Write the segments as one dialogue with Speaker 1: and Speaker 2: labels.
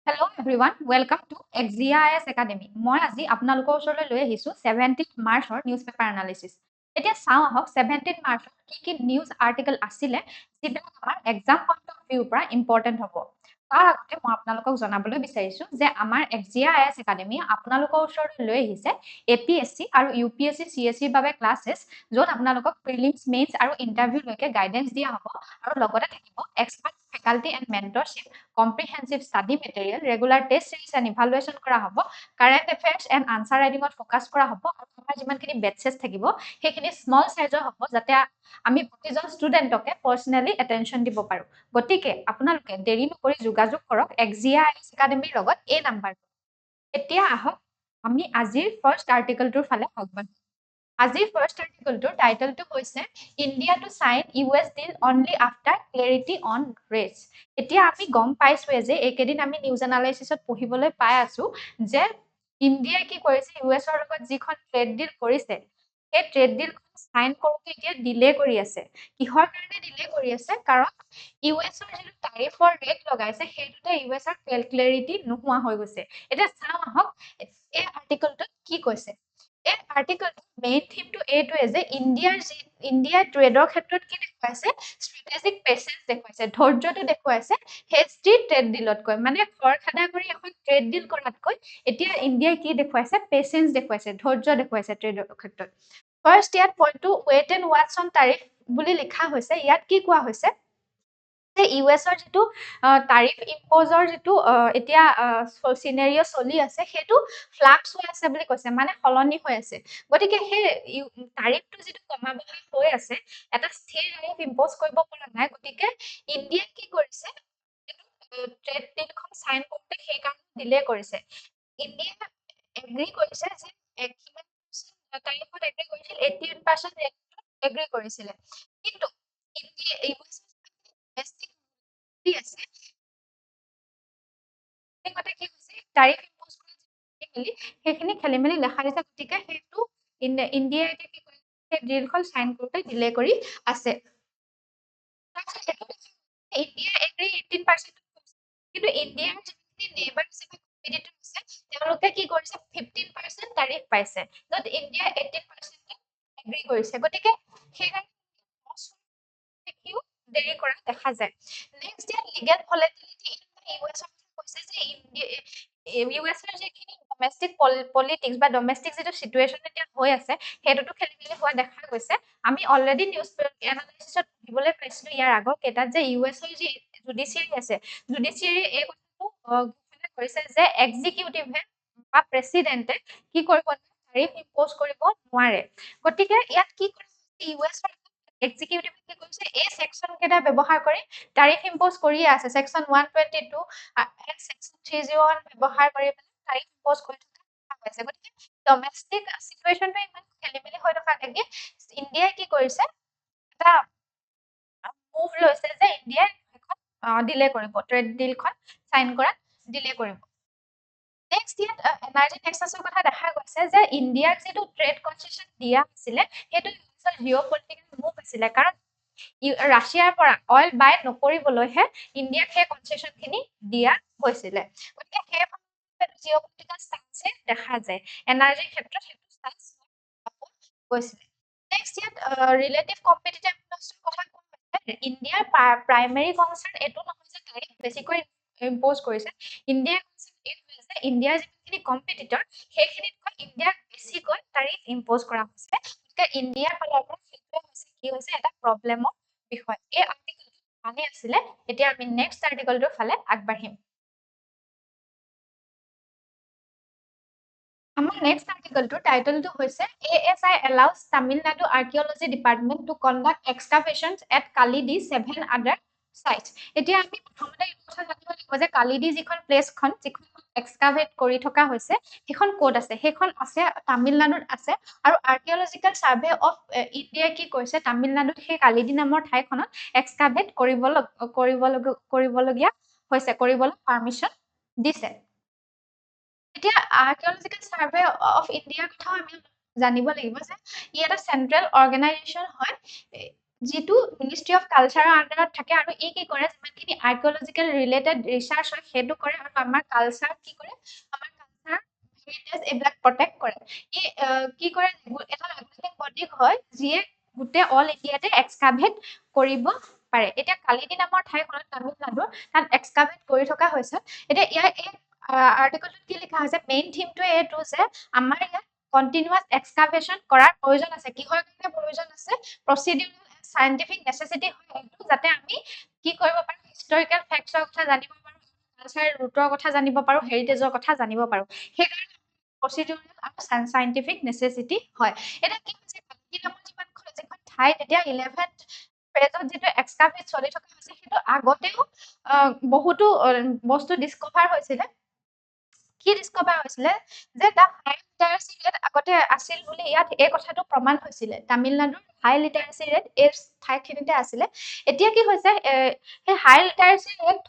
Speaker 1: Hello everyone, welcome to XGIS Academy. মই আজি আপোনালোকৰ ওচৰলৈ লৈ আহিছো 17th মাৰ্চৰ নিউজপেপাৰ এনালিচিছ। এতিয়া চাওঁ আহক 17th মাৰ্চৰ কি নিউজ আৰ্টিকেল আছিলে যিবিলাক আমাৰ এক্সাম পইণ্ট অফ ভিউৰ পৰা ইম্পৰ্টেণ্ট হ'ব। তাৰ আগতে মই আপোনালোকক জনাবলৈ বিচাৰিছো যে আমাৰ XGIS Academy আপোনালোকৰ ওচৰলৈ লৈ আহিছে APSC আৰু UPSC CSCৰ বাবে ক্লাছেছ য'ত আপোনালোকক প্ৰিলিমছ, মেইনছ আৰু ইণ্টাৰভিউলৈকে গাইডেন্স দিয়া হ'ব আৰু লগতে থাকিব expert faculty and mentorship, comprehensive study material, regular test series and evaluation কৰা হ'ব, current affairs and answer writing to focus কৰা হ'ব আৰু আমাৰ যিমানখিনি বেটচেছ থাকিব সেইখিনি স্মল সাইজৰ হ'ব যাতে আমি প্ৰতিজন ষ্টুডেণ্টকে পাৰ্সোনালি এটেনশন দিব পাৰো। গতিকে আপোনালোকে দেৰি নকৰি যোগাযোগ কৰক XGIS একাডেমীৰ লগত এই নাম্বাৰটো। এতিয়া আহক আমি আজিৰ ফাৰ্ষ্ট আৰ্টিকেলটোৰ ফালে আগবাঢ়ো। আজিৰ ফাৰ্ষ্ট আৰ্টিকেলটোৰ টাইটেলটো হৈছে India to sign US deal only after clarity on rates. এতিয়া আমি গম পাইছোৱে যে এইকেইদিন আমি নিউজ এনালাইচিছত পঢ়িবলৈ পাই আছো যে ইণ্ডিয়াই কি কৰিছে US ৰ লগত যিখন ট্ৰেড ডিল কৰিছে সেই ট্ৰেড ডিলখন চাইন কৰোঁতে এতিয়া ডিলে কৰি আছে। কিহৰ কাৰণে ডিলে কৰি আছে? কাৰণ US ৰ যিটো টাৰিফৰ ৰেট লগাইছে সেইটোতে US ৰ ক্লেৰিটি নোহোৱা হৈ গৈছে। এতিয়া চাওঁ আহক এই আৰ্টিকেলটোত কি কৈছে। এই আৰ্টিকেলটো মেইন থিমটো এইটোৱে যে ইণ্ডিয়া ট্ৰেডৰ ক্ষেত্ৰত কি দেখুৱাইছে, ষ্ট্ৰেটেজিক পেচেঞ্চ দেখুৱাইছে, ধৈৰ্যটো দেখুৱাইছে হেষ্টি ট্ৰেড ডিলতকৈ, মানে খৰখেদা কৰি এখন ট্ৰেড ডিল কৰাতকৈ এতিয়া ইণ্ডিয়াই কি দেখুৱাইছে, পেচেঞ্চ দেখুৱাইছে, ধৈৰ্য দেখুৱাইছে ট্ৰেডৰ ক্ষেত্ৰত। ফাৰ্ষ্ট ইয়াত পইণ্টটো ৱেট এণ্ড ৱাটছ অন টাৰিফ বুলি লিখা হৈছে। ইয়াত কি কোৱা হৈছে যে ইউএছৰ যিটো টাৰিফ ইম্প'জৰ যিটো এতিয়া চিনেৰিঅ চলি আছে সেইটো ফ্লাক্স হৈ আছে বুলি কৈছে, মানে সলনি হৈ আছে। গতিকে সেই টাৰিফটো যিটো কমা বঢ়া হৈ আছে এটা স্থিৰ টাৰিফ ইম্প'জ কৰিব পৰা নাই। গতিকে ইণ্ডিয়াই কি কৰিছে, ট্ৰেড ডিলখন চাইন কৰোঁতে সেইকাৰণে ডিলে কৰিছে। ইণ্ডিয়া এগ্ৰি কৰিছে যে কিমান টাৰিফত এগ্ৰি কৰিছিল, 18% ৰেটত এগ্ৰি কৰিছিলে। কিন্তু ইণ্ডিয়া আছে কি হৈছে টাৰিফ ইম্প'জ কৰা সেইখিনি খেলি মেলি দেখা দিছে। গতিকে সেইটো ইণ্ডিয়াই এতিয়া কি কৰিছে, সেই ডিলখন চাইন কৰোঁতে ডিলে কৰি আছে। ইণ্ডিয়া এগ্ৰি 18%, কিন্তু ইণ্ডিয়াৰ যিখিনি নেইবাৰ আছে বা কম্পিটিটৰ আছে তেওঁলোকে কি কৰিছে 15% টাৰিফ পাইছে, য'ত ইণ্ডিয়া 18% এগ্ৰি কৰিছে। গতিকে সেইকাৰণে দেৰি কৰা দেখা যায়। নেক্সট ইয়াত লিগেল ভলেটিলিটি ইন ইউএছৰ কৈছে যে ইউএছৰ যিখিনি ডমেষ্টিক পলিটিক্স বা ডমেষ্টিক যিটো চিটুৱেশ্যন এতিয়া হৈ আছে সেইটোতো খেলি মেলি হোৱা দেখা গৈছে। আমি অলৰেডি নিউজ এনালাইচিছত পঢ়িবলৈ পাইছিলো ইয়াৰ আগৰ কেইটাত যে ইউএছৰ যি জুডিচিয়াৰী আছে, জুডিচিয়াৰী এই কথাটো ঘোষণা কৰিছে যে এক্সিকিউটিভে বা প্ৰেচিডেণ্টে কি কৰিব নোৱাৰে, টাৰিফ ইম্প'জ কৰিব নোৱাৰে। গতিকে ইয়াত কি কৰিছে, ইউএছৰ এক্সিকিউটিভে কি কৰিছে, এই ছেকশ্যন কেইটা ব্যৱহাৰ কৰি টাৰিফ ইম্প'জ কৰিয়ে আছে। ছেকশ্যন 122 এণ্ড ছেকশ্যন 301 ব্যৱহাৰ কৰি টাৰিফ ইম্প'জ কৰি থকা হৈছে। গতিকে ডমেষ্টিক চিটুৱেশ্যনটো ইমান খেলি মেলি হৈ থকা দেখি ইণ্ডিয়াই কি কৰিছে, এটা মুভ লৈছে যে ইণ্ডিয়াই এখন ডিলে কৰিব, ট্ৰেড ডিলখন চাইন কৰাত ডিলে কৰিব। নেক্সট ইয়াত এনাৰ্জি নেক্সাছৰ কথা দেখা গৈছে যে ইণ্ডিয়াক যিটো ট্ৰেড কনচেছন দিয়া আছিলে সেইটো জিঅ' পলিটিকেল মুভ আছিলে, কাৰণ ৰাছিয়াৰ পৰা অইল বাই নকৰিবলৈহে ইণ্ডিয়াক সেই কনচেছনখিনি দিয়া হৈছিলে। গতিকে সেই জিঅ' পলিটিকেল ষ্টান্সে দেখা যায়, এনাৰ্জিৰ ক্ষেত্ৰত সেইটো ষ্টান্স গৈছিলে। নেক্সট ইয়াত ৰিলেটিভ কম্পিটিটিভনেছৰ কথা কোৱা হৈছে। ইণ্ডিয়াৰ প্ৰাইমেৰী কনচাৰ্ণ এইটো নহয় যে টাৰিফ বেছিকৈ ইম্প'জ কৰিছে। ইণ্ডিয়াৰ কনচাৰ্ণ এইটো যে ইণ্ডিয়াৰ যিখিনি কম্পিটিটৰ সেইখিনিতকৈ ইণ্ডিয়াক বেছিকৈ টাৰিফ ইম্প'জ কৰা হৈছে। গতিকে ইণ্ডিয়াৰ ফালৰ পৰা সেইটোৱে হৈছে কি হৈছে এটা প্ৰব্লেমৰ বিষয়। এই আৰ্টিকেলটো মানে আছিলে। এতিয়া আমি নেক্সট আৰ্টিকেলটোৰ ফালে আগবাঢ়িম। আমাৰ নেক্সট আৰ্টিকেলটোৰ টাইটেলটো হৈছে ASI allows Tamil Nadu Archaeology Department to conduct excavations at Kalidi 7 other sites. এতিয়া আমি প্ৰথমতে এই কথা জানিব লাগিব যে কালিদি যিখন প্লেচখন যিখন এক্সকাভেট কৰি থকা হৈছে সেইখন ক'ত আছে। সেইখন আছে তামিলনাডুত আছে আৰু আৰ্কিঅলজিকেল চাৰ্ভে অফ ইণ্ডিয়াই কি কৰিছে, তামিলনাডুত সেই কালিদি নামৰ ঠাইখনত এক্সকাভেট কৰিবলগীয়া হৈছে, কৰিবলৈ পাৰ্মিশ্যন দিছে। এতিয়া আৰ্কিঅলজিকেল চাৰ্ভে অফ ইণ্ডিয়াৰ কথাও আমি জানিব লাগিব যে ই এটা চেন্ট্ৰেল অৰ্গেনাইজেশ্যন হয় যিটো মিনিষ্ট্ৰী অফ কালচাৰৰ আণ্ডাৰত থাকে আৰু ই কি কৰে যিমানখিনি আৰ্কিঅলজিকেল ৰিলেটেড ৰিচাৰ্চ হয় সেইটো কৰে আৰু আমাৰ কালচাৰ কি কৰে আমাৰ কালচাৰ হেৰিটেজ এইবিলাক প্ৰটেক্ট কৰে ই কি কৰে এটা ৰেগুলেটিং বডি হয় যিয়ে গোটেই অল ইণ্ডিয়াতে এক্সকাভেট কৰিব পাৰে এতিয়া কালিদি নামৰ ঠাইখনত তামিলনাডুৰ তাত এক্সকাভেট কৰি থকা হৈছে এতিয়া ইয়াৰ এই আৰ্টিকলটোত কি লিখা হৈছে মেইন থিমটোৱে এইটো যে আমাৰ ইয়াত কণ্টিনিউৱাছ এক্সকাভেশ্যন কৰাৰ প্ৰয়োজন আছে কিহৰ কাৰণে প্ৰয়োজন আছে প্ৰচিডিউৰেল সাইন্টিফিক নেচেছিটি হয় এইটো যাতে আমি কি কৰিব পাৰো হিষ্টৰিকেল ফেক্টছৰ কথা জানিব পাৰো কালচাৰ ৰুটৰ কথা জানিব পাৰো হেৰিটেজৰ কথা জানিব পাৰো সেইকাৰণে প্ৰচিডিউৰেল আৰু সাইন্টিফিক নেচেছিটি হয় এটা কি হৈছে কালি নামৰ যিখন ঠাই তেতিয়া 11th ফেজত যিটো এক্সকাভেট চলি থকা হৈছে সেইটো আগতেও বহুতো বস্তু ডিস্কভাৰ হৈছিলে কি ডিস্কভাৰ হৈছিলে যে দা হাই লিটাৰেসি ৰেট আগতে আছিল বুলি ইয়াত এই কথাটো প্ৰমাণ হৈছিলে তামিলনাডুৰ হাই লিটাৰেসি ৰেট এই ঠাইখিনিতে আছিলে এতিয়া কি হৈছে সেই হাই লিটাৰেসি ৰেট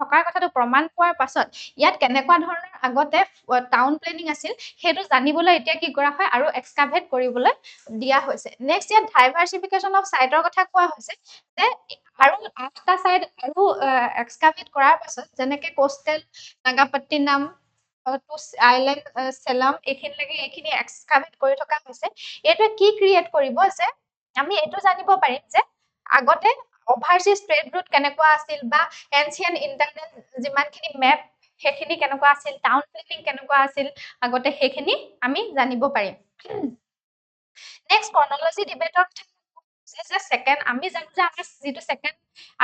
Speaker 1: থকাৰ কথাটো প্ৰমাণ পোৱাৰ পাছত ইয়াত কেনেকুৱা ধৰণৰ আগতে টাউন প্লেনিং আছিল সেইটো জানিবলৈ এতিয়া কি কৰা হয় আৰু এক্সকাভেট কৰিবলৈ দিয়া হৈছে নেক্সট ইয়াত ডাইভাৰ্সিফিকেশন অফ সাইটৰ কথা কোৱা হৈছে যে আৰু 8টা সাইট আৰু এক্সকাভেট কৰাৰ পাছত যেনেকে কোষ্টেল নাগাপট্টিনাম আইলেণ্ড সেলাম এইখিনি এক্সকাভেট কৰি থকা হৈছে এইটোৱে কি ক্ৰিয়েট কৰিব যে আমি এইটো জানিব পাৰিম যে আগতে অভাৰসিজ ট্ৰেড ৰুট কেনেকুৱা আছিল বা এনচিয়েন্ট ইণ্টাৰনেট যিমানখিনি মেপ সেইখিনি কেনেকুৱা আছিল টাউন প্লেনিং কেনেকুৱা আছিল আগতে সেইখিনি আমি জানিব পাৰিম নেক্সট ক্ৰনলজি ডিবেটৰ যে সেকেন্ড আমি জানো যে আমাৰ যিটো সেকেন্ড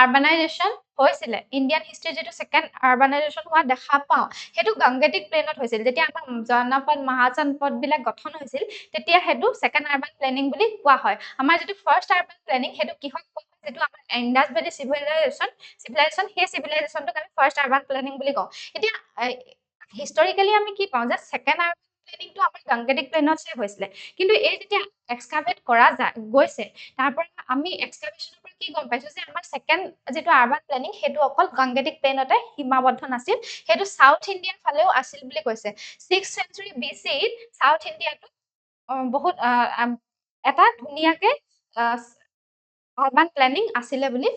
Speaker 1: আৰবানাইজেশ্যন হৈছিলে ইণ্ডিয়ান হিষ্ট্ৰী যিটো সেকেন্ড আৰবানাইজেশ্যন হোৱা দেখা পাওঁ সেইটো গংগেটিক প্লেনত হৈছিল যেতিয়া আমাৰ জনপদ মহাজনপদ বিলাক গঠন হৈছিল তেতিয়া সেইটো সেকেন্ড আৰবান প্লেনিং বুলি কোৱা হয় আমাৰ যিটো ফাৰ্ষ্ট আৰবান প্লেনিং সেইটো কিহক কোৱা হয় যেটো আমাৰ ইণ্ডাছ ভেলী চিভিলাইজেশ্যন সেই চিভিলাইজেশ্যনটোক আমি ফাৰ্ষ্ট আৰবান প্লেনিং বুলি কওঁ এতিয়া হিষ্টৰিকেলি আমি কি পাওঁ যে সেকেন্ড আৰবান প্লেনিংটো আমাৰ গংগেটিক প্লেনতছে হৈছিলে কিন্তু এই যেতিয়া এক্সকাভেট কৰা গৈছে তাৰ পৰা আমি এক্সকাভেশ্যনৰ পৰা কি গম পাইছো যে আমাৰ সেকেন্ড যেটো আৰবান প্লেনিং সেইটো অকল গংগেটিক প্লেনতে সীমাবদ্ধ নাছিল সেইটো সাউথ ইণ্ডিয়ান ফালেও আছিল বুলি কৈছে 6th century BC সাউথ ইণ্ডিয়াটো বহুত এটা ধুনিয়াকে আৰবান প্লেনিং আছিলে বুলি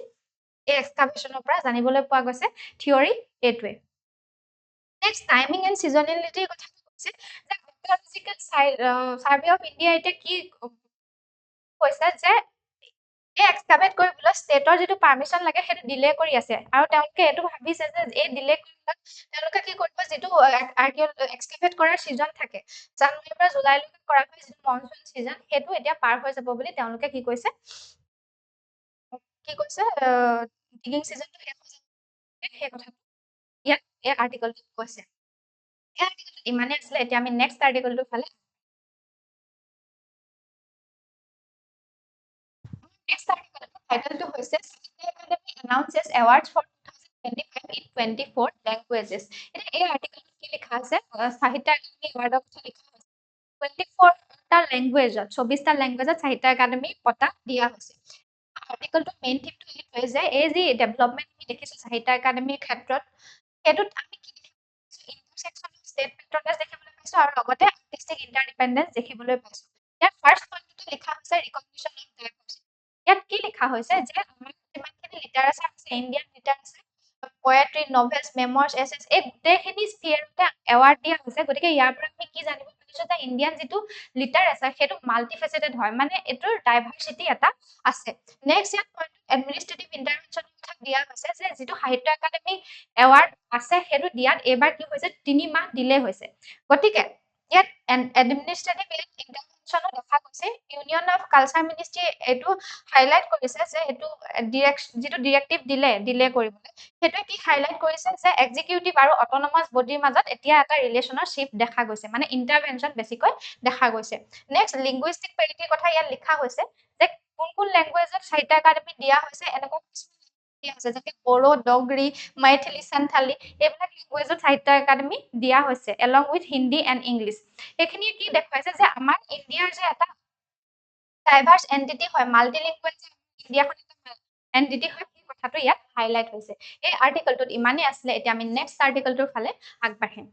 Speaker 1: এই এক্সকাভেশ্যনৰ পৰা জানিবলৈ পোৱা গৈছে থিওৰি এইটোৱে নেক্সট টাইমিং এণ্ড সিজনেলিটিৰ কথা কৈছে যে আৰ্কিঅলজিকেল সাৰ্ভে অফ ইণ্ডিয়া এতিয়া কি কৈছে যে এই এক্সকাভেট কৰিবলৈ ষ্টেটৰ যিটো পাৰমিশন লাগে সেইটো ডিলে কৰি আছে আৰু তেওঁলোকে এইটো ভাবিছে যে এই ডিলে কৰিবলৈ তেওঁলোকে কি কৰিব যিটো এক্সকাভেট কৰাৰ সিজন থাকে জানুৱাৰীৰ পৰা জুলাইলৈকে কৰা হয় যিটো মনসুন সিজন সেইটো এতিয়া পাৰ হৈ যাব বুলি তেওঁলোকে কি কৈছে ডিগিং সিজনটো শেষ হৈ যাব সেই কথাটো ইয়াত এই আৰ্টিকলটোত কৈছে এই আৰ্টিকলটো ইমানে আছিলে এতিয়া আমি নেক্সট আৰ্টিকলটো ফালে Next article title হৈছে Sahitya Academy announces awards for 2025 in 24 languages. এই আৰ্টিকলটো কি লিখা আছে সাহিত্য একাডেমি এৱাৰ্ডৰ কথা লিখা আছে 24টা ল্যাঙ্গুৱেজত 24টা ল্যাঙ্গুৱেজত সাহিত্য একাডেমি বঁটা দিয়া হৈছে আৰ্টিকলটো মেইন থিমটো এইটোৱে যে এই যি ডেভেলপমেন্ট আমি দেখিছো সাহিত্য একাডেমিৰ ক্ষেত্ৰত সেইটোত আমি কি দেখিছো ইন্টাৰসেকশন অফ ষ্টেট পেট্ৰনেছ দেখিবলৈ পাইছো আৰু লগতে আৰ্টিষ্টিক ইণ্টাৰডিপেন্ডেন্স দেখিবলৈ পাইছো ইয়াৰ ফাৰ্ষ্ট পইণ্টটো লিখা হৈছে ৰিকগনিশ্যন অফ ডাইভাৰ্চিটি ইয়াত কি লিখা হৈছে যে আমাৰ যিমানখিনি লিটাৰেচাৰ আছে Indian literature poetry novels মেমৰ্ছ assess এই গোটেইখিনি স্পিয়াৰতে এৱাৰ্ড দিয়া হৈছে গতিকে ইয়াৰ পৰা আমি কি জানিব পাৰিছো যে ইণ্ডিয়ান যিটো লিটাৰেচাৰ সেইটো মাল্টিফেচেটেড হয় মানে এইটোৰ ডাইভাৰ্চিটি এটা আছে নেক্সট ইয়াত এডমিনিষ্ট্ৰেটিভ ইণ্টাৰভেনশ্যনৰ কথা দিয়া হৈছে যে যিটো সাহিত্য একাডেমি এৱাৰ্ড আছে সেইটো দিয়াত এইবাৰ কি হৈছে 3 মাহ ডিলে হৈছে গতিকে ইয়াত এডমিনিষ্ট্ৰেটিভ ইণ্টাৰভেনশ্যনো দেখা গৈছে ইউনিয়ন অফ কালচাৰ মিনিষ্ট্ৰী এইটো হাইলাইট কৰিছে যে এইটো যিটো ডিৰেক্টিভ ডিলে কৰিবলৈ সেইটো কি হাইলাইট কৰিছে যে এক্সিকিউটিভ আৰু অটোনমাস বডিৰ মাজত এতিয়া এটা ৰিলেশনৰ শিফট দেখা গৈছে মানে ইন্টাৰভেনশ্যন বেছিকৈ দেখা গৈছে নেক্সট লিংগুইষ্টিক পেৰিটিৰ কথা ইয়াত লিখা হৈছে যে কোন ল্যাঙ্গুৱেজত সাহিত্য একাডেমি দিয়া হৈছে এনেকুৱা দিয়া হৈছে যেনে বড়ো ডগৰি মাইথিলি সান্থালি এইবিলাক ল্যাঙ্গুৱেজত সাহিত্য একাডেমি দিয়া হৈছে along with Hindi and English এইখিনি কি দেখুৱাইছে যে আমাৰ ইণ্ডিয়াৰ যে এটা ডাইভাৰ্স এন্টিটি হয় মাল্টিলিংগুৱেল ইণ্ডিয়াখন এটা এন্টিটি হয় এই কথাটো ইয়াত হাইলাইট হৈছে এই আৰ্টিকলটোত ইমানেই আছিলে এতিয়া আমি নেক্সট আৰ্টিকলটোৰ ফালে আগবাঢ়িম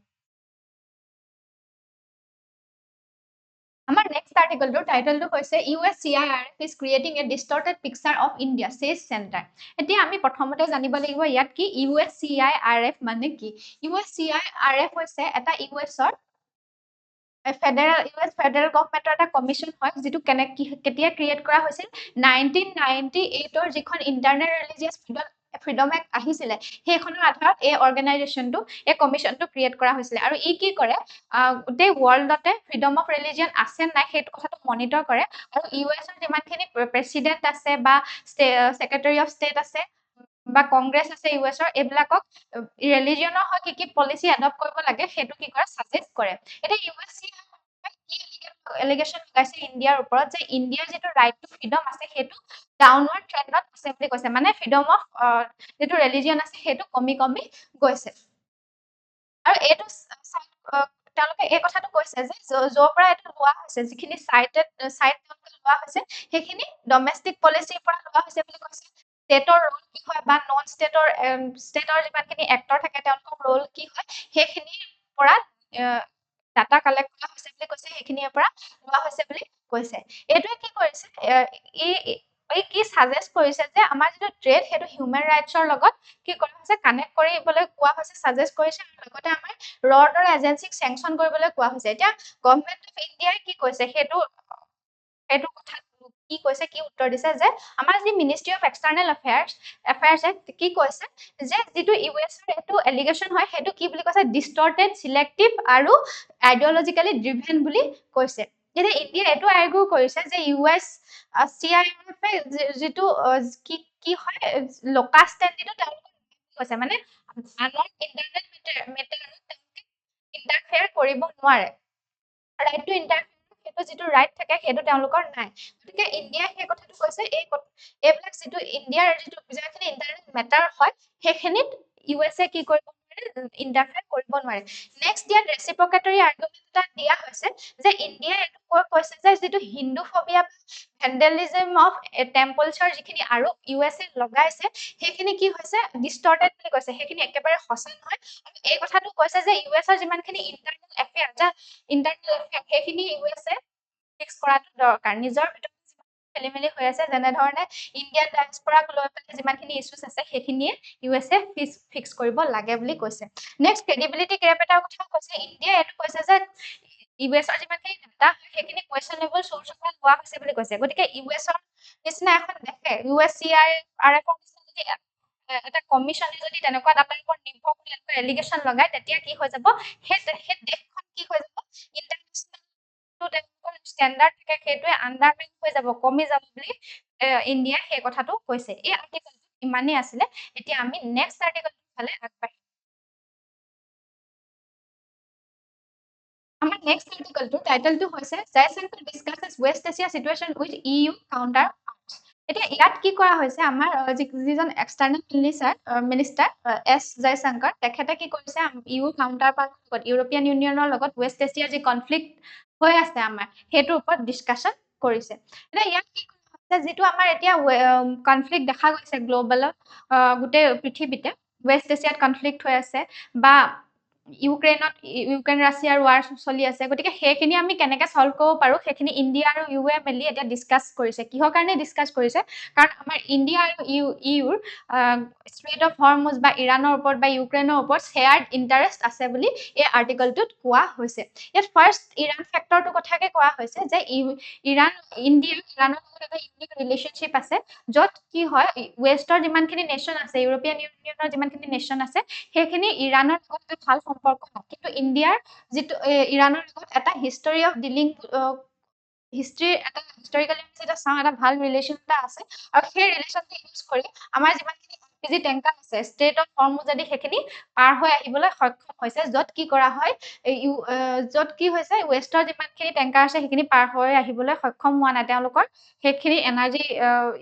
Speaker 1: আমাৰ নেক্সট আৰ্টিকলটো টাইটেলটো হৈছে USCIRF is creating a distorted picture of India, says Center. এতিয়া আমি প্ৰথমতে জানিব লাগিব ইয়াত কি USCIRF মানে কি। USCIRF হৈছে এটা ইউএছৰ US ফেডাৰেল গভৰ্ণমেণ্টৰ এটা কমিশ্যন হয় যিটো কেতিয়া ক্ৰিয়েট কৰা হৈছিল 1998ৰ যিখন ইণ্টাৰনেল ৰিলিজিয়াছ ফ্ৰীডম এক্ট আহিছিলে সেইখনৰ আধাৰত এই অৰ্গেনাইজেশ্যনটো এই কমিশ্যনটো ক্ৰিয়েট কৰা হৈছিলে আৰু ই কি কৰে গোটেই ৱৰ্ল্ডতে ফ্ৰীডম অফ ৰিলিজিয়ন আছে নাই সেইটো কথাটো মনিটৰ কৰে আৰু ইউএছৰ যিমানখিনি প্ৰেচিডেণ্ট আছে বা ছেক্ৰেটাৰী অফ ষ্টেট আছে বা কংগ্ৰেছ আছে ইউএছৰ এইবিলাকক ৰিলিজিয়নৰ হয় কি পলিচি এডপ্ট কৰিব লাগে সেইটো কি কৰে সাজেষ্ট কৰে এতিয়া ইউএছচি এলিগেশ্যন লগাইছে ইণ্ডিয়াৰ ওপৰত যে ইণ্ডিয়াৰ যিটো ৰাইট টু ফ্ৰীডম আছে সেইটো ডাউনৱাৰ্ড ট্ৰেণ্ডত আছে বুলি কৈছে মানে ফ্ৰীডম অফ যিটো ৰিলিজিয়ন আছে সেইটো কমি গৈছে আৰু এইটো তেওঁলোকে এই কথাটো কৈছে যে য'ৰ পৰা এইটো লোৱা হৈছে যিখিনি চাইট তেওঁলোকে লোৱা হৈছে সেইখিনি ডমেষ্টিক পলিচিৰ পৰা লোৱা হৈছে বুলি কৈছে ষ্টেটৰ ৰোল কি হয় বা নন ষ্টেটৰ যিমানখিনি এক্টৰ থাকে তেওঁলোকৰ ৰোল কি হয় সেইখিনিৰ পৰা ডাটা কালেক্ট কৰা হৈছে বুলি কৈছে সেইখিনিৰ পৰা লোৱা হৈছে বুলি কৈছে এইটোৱে কি কৰিছে এই কি সাজেষ্ট কৰিছে যে আমাৰ যিটো ট্ৰেড সেইটো হিউমেন ৰাইটছৰ লগত কি কৰা হৈছে কানেক্ট কৰিবলৈ কোৱা হৈছে সাজেষ্ট কৰিছে আৰু লগতে আমাৰ ৰডৰ এজেন্সিক চেংচন কৰিবলৈ কোৱা হৈছে এতিয়া গভৰ্ণমেণ্ট অফ ইণ্ডিয়াই কি কৈছে সেইটো কথা কি কৈছে কি উত্তৰ দিছে যে আমাৰ যি মিনিষ্ট্ৰি অফ এক্সটাৰ্নেল এফেয়াৰ্ছে কি কৈছে যে যিটো ইউএছৰ এইটো এলিগেশ্যন হয় সেইটো কি বুলি কৈছে ডিষ্টৰ্টেড সিলেক্টিভ আৰু আইডিঅলজিক্যালি ড্ৰিভেন বুলি কৈছে এতিয়া ইণ্ডিয়া এইটো আৰ্গু কৰিছে যে USCIRF যিটো কি হয় লোকাল ষ্টেণ্ডিটো তেওঁলোকে কৈছে মানে আনৰ ইণ্টাৰনেট মেটাৰত তেওঁলোকে ইণ্টাৰফেয়াৰ কৰিব নোৱাৰে ৰাইট টু ইণ্টাৰফেয়াৰ সেইটো যিটো ৰাইট থাকে সেইটো তেওঁলোকৰ নাই গতিকে ইণ্ডিয়াই সেই কথাটো কৈছে এইবিলাক যিটো ইণ্ডিয়াৰ যিটো যিখিনি ইণ্টাৰনেট মেটাৰ হয় সেইখিনিত ইউএছএ কি কৰিব ইণ্টাৰফেয়াৰ কৰিব নোৱাৰে নেক্সট ইয়াত ৰেচিপ্ৰকেটৰী আৰ্গুমেণ্ট এটা দিয়া হৈছে যে ইণ্ডিয়াই এইটো কৈছে যে যিটো হিন্দুফবিয়া ভেণ্ডেলিজম অফ টেম্পলছৰ যিখিনি আৰু ইউএছএ লগাইছে সেইখিনি কি হৈছে ডিষ্টৰ্টেড বুলি কৈছে সেইখিনি একেবাৰে সঁচা নহয় আৰু এই কথাটো কৈছে যে ইউএছৰ যিমানখিনি ইণ্টাৰনেল এফেয়াৰ সেইখিনি ইউএছএ ফিক্স কৰাটো দৰকাৰ নিজৰ ভিতৰত খেলিমেলি হৈ আছে যেনেধৰণে ইণ্ডিয়ান ডায়াসপৰাক লৈ পেলাই যিমানখিনি ইছ্যুজ আছে সেইখিনিয়ে ইউএছএ ফিক্স কৰিব লাগে বুলি কৈছে নেক্সট ক্ৰেডিবিলিটি গ্ৰেপ এটাৰ কথা কৈছে ইণ্ডিয়াই এইটো কৈছে যে ইউএছৰ যিমানখিনি ডাটা হয় সেইখিনি কুৱেশ্যনেবল চ'ৰ্চৰ পৰা লোৱা হৈছে বুলি কৈছে গতিকে ইউএছৰ নিচিনা এখন দেশে USCIRFৰ নিচিনা যদি এটা কমিশ্যনে যদি তেনেকুৱা ডাটাৰ ওপৰত নিৰ্ভৰ কৰি এনেকুৱা এলিগেশ্যন লগায় তেতিয়া কি হৈ যাব সেই দেশখন কি হৈ যাব ইণ্টাৰনেশ্যনেল ষ্টেণ্ডাৰ্ড থাকে সেইটোৱে আণ্ডাৰমাইন হৈ যাব কমি যাব বুলি ইণ্ডিয়াই সেই কথাটো কৈছে এই আৰ্টিকলটো ইমানেই আছিলে এতিয়া আমি নেক্সট আৰ্টিকলটোৰ ফালে আগবাঢ়িম আমাৰ নেক্সট আৰ্টিকলটো টাইটেলটো হৈছে Jaishankar discusses West Asia situation with EU counter এতিয়া ইয়াত কি কৰা হৈছে আমাৰ যিজন এক্সটাৰ্নেল মিনিষ্টাৰ এছ জয়শংকৰ তেখেতে কি কৰিছে ইউ কাউণ্টাৰ পাৰ্টৰ লগত ইউৰোপিয়ান ইউনিয়নৰ লগত ৱেষ্ট এছিয়াৰ যি কনফ্লিক্ট হৈ আছে আমাৰ সেইটোৰ ওপৰত ডিছকাশ্যন কৰিছে এতিয়া ইয়াত কি কৰা হৈছে যিটো আমাৰ এতিয়া কনফ্লিক্ট দেখা গৈছে গ্ল'বেলত গোটেই পৃথিৱীতে ৱেষ্ট এছিয়াত কনফ্লিক্ট হৈ আছে বা ইউক্ৰেইন ৰাছিয়াৰ ৱাৰ চলি আছে গতিকে সেইখিনি আমি কেনেকৈ ছল্ভ কৰিব পাৰোঁ সেইখিনি ইণ্ডিয়া আৰু ইউএ মিলি এতিয়া ডিছকাছ কৰিছে কিহৰ কাৰণে ডিছকাছ কৰিছে কাৰণ আমাৰ ইণ্ডিয়া আৰু ইউৰ ষ্ট্ৰেইট অফ হৰমুজ বা ইৰাণৰ ওপৰত বা ইউক্ৰেইনৰ ওপৰত শ্বেয়াৰ্ড ইণ্টাৰেষ্ট আছে বুলি এই আৰ্টিকলটোত কোৱা হৈছে ইয়াত ফাৰ্ষ্ট ইৰাণ ফেক্টৰটো কথাকে কোৱা হৈছে যে ইৰাণৰ লগত এটা ইউনিক ৰিলেশ্যনশ্বিপ আছে য'ত কি হয় ৱেষ্টৰ যিমানখিনি নেশ্যন আছে ইউৰোপিয়ান ইউনিয়নৰ যিমানখিনি নেশ্যন আছে সেইখিনি ইৰাণৰ লগত এটা ভাল সম্পৰ্ক হয় কিন্তু ইণ্ডিয়াৰ যিটো ইৰাণৰ লগত এটা হিষ্টৰী অফ ডিলিং হিষ্টৰিকেলি যেতিয়া চাওঁ এটা ভাল ৰিলেশ্যন এটা আছে আৰু সেই ৰিলেশ্যনটো ইউজ কৰি আমাৰ যিমানখিনি LPG টেংকাৰ আছে ষ্ট্ৰেইট অফ হৰমুজ যদি সেইখিনি পাৰ হৈ আহিবলৈ সক্ষম হৈছে য'ত কি কৰা হয় য'ত কি হৈছে ৱেষ্টৰ যিমানখিনি টেংকাৰ আছে সেইখিনি পাৰ হৈ আহিবলৈ সক্ষম হোৱা নাই তেওঁলোকৰ সেইখিনি এনাৰ্জি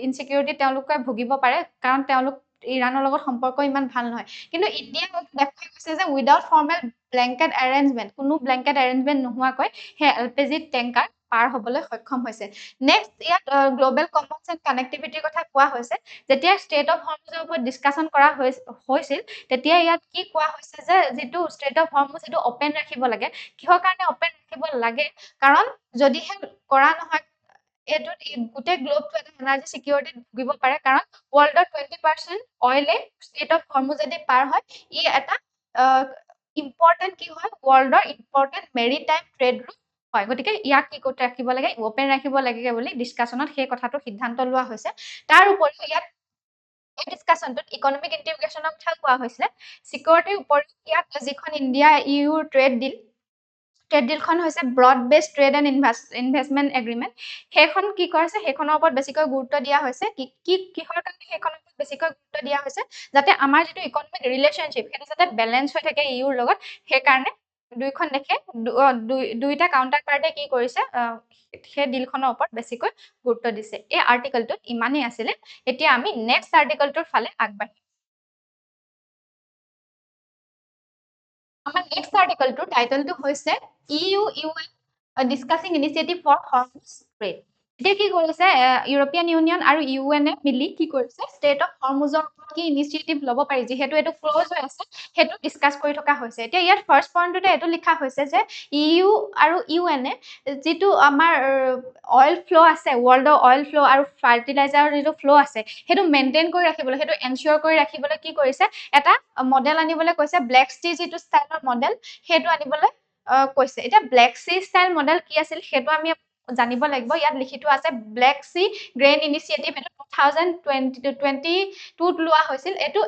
Speaker 1: ইনচিকিউৰিটি তেওঁলোকে ভুগিব পাৰে কাৰণ তেওঁলোক ইৰাণৰ লগত সম্পৰ্ক ইমান ভাল নহয় কিন্তু ইণ্ডিয়াই দেখা গৈছে যে উইদাউট ফৰ্মেল ব্লেংকেট এৰেঞ্জমেণ্ট কোনো ব্লেংকেট এৰেঞ্জমেণ্ট নোহোৱাকৈ সেই LPG টেংকাৰ পাৰ হ'বলৈ সক্ষম হৈছে নেক্সট ইয়াত গ্লোবেল কমন্স এণ্ড কানেক্টিভিটিৰ কথা কোৱা হৈছে যেতিয়া ষ্টেট অফ হৰ্মুজৰ ওপৰত ডিছকাশ্যন কৰা হৈছিল তেতিয়া ইয়াত কি কোৱা হৈছে যে যিটো ষ্টেট অফ হৰ্মুজ সেইটো অপেন ৰাখিব লাগে কিহৰ কাৰণে অপেন ৰাখিব লাগে কাৰণ যদিহে কৰা নহয় এইটোত গোটেই গ্লোবটো এটা এনাৰ্জি চিকিউৰিটিত ভুগিব পাৰে কাৰণ ৱৰ্ল্ডৰ 20% অইলে ষ্টেট অফ হৰ্মুজেদি পাৰ হয় ই এটা ইম্পৰ্টেণ্ট কি হয় ৱৰ্ল্ডৰ ইম্পৰ্টেণ্ট মেৰিটাইম ট্ৰেড ৰুট হয় গতিকে ইয়াক কি কৰি ৰাখিব লাগে ওপেন ৰাখিব লাগে বুলি ডিছকাশ্যনত সেই কথাটো সিদ্ধান্ত লোৱা হৈছে তাৰ উপৰিও ইয়াত এই ডিছকাশ্যনটোত ইকনমিক ইণ্টিগ্ৰেশ্যনৰ কথা কোৱা হৈছে চিকিউৰিটিৰ উপৰিও ইয়াত যিখন ইণ্ডিয়া ইউৰ ট্ৰেড ডিলখন হৈছে ব্ৰড বেছ ট্ৰেড এণ্ড ইনভেষ্টমেণ্ট এগ্ৰিমেণ্ট সেইখন কি কৰিছে সেইখনৰ ওপৰত বেছিকৈ গুৰুত্ব দিয়া হৈছে কিহৰ কাৰণে সেইখনৰ ওপৰত বেছিকৈ গুৰুত্ব দিয়া হৈছে যাতে আমাৰ যিটো ইকনমিক ৰিলেশ্যনশ্বিপ সেইটো যাতে বেলেঞ্চ হৈ থাকে ইউৰ লগত সেইকাৰণে দুইখন দেশে দুইটা কাউণ্টাৰ পাৰ্টে কি কৰিছে সেই ডিলখনৰ ওপৰত বেছিকৈ গুৰুত্ব দিছে এই আৰ্টিকলটোত ইমানেই আছিলে এতিয়া আমি নেক্সট আৰ্টিকলটোৰ ফালে আগবাঢ়িম আমাৰ নেক্সট আৰ্টিকলটোৰ টাইটেলটো হৈছে EU-UN discussing initiative for Hormuz trade এতিয়া কি কৰিছে ইউৰোপিয়ান ইউনিয়ন আৰু ইউএনএ মিলি কি কৰিছে ষ্টেট অফ হৰ্মুজৰ ওপৰত কি ইনিচিয়েটিভ ল'ব পাৰি যিহেতু এইটো ক্ল'জ হৈ আছে সেইটো ডিছকাছ কৰি থকা হৈছে এতিয়া ইয়াত ফাৰ্ষ্ট পইণ্টতে এইটো লিখা হৈছে যে EU আৰু ইউএনএ যিটো আমাৰ অইল ফ্ল' আছে ৱৰ্ল্ডৰ অইল ফ্ল' আৰু ফাৰ্টিলাইজাৰৰ যিটো ফ্ল' আছে সেইটো মেইনটেইন কৰি ৰাখিবলৈ সেইটো এনচিয়ৰ কৰি ৰাখিবলৈ কি কৰিছে এটা মডেল আনিবলৈ কৈছে ব্লেক চি যিটো ষ্টাইলৰ মডেল সেইটো আনিবলৈ কৈছে এতিয়া ব্লেক চি ষ্টাইল মডেল কি আছিল সেইটো আমি জানিব লাগিব ইয়াত লিখি থোৱা আছে ব্লেক চি গ্ৰেইন ইনিচিয়েটিভ এইটো 2022ত লোৱা হৈছিল এইটো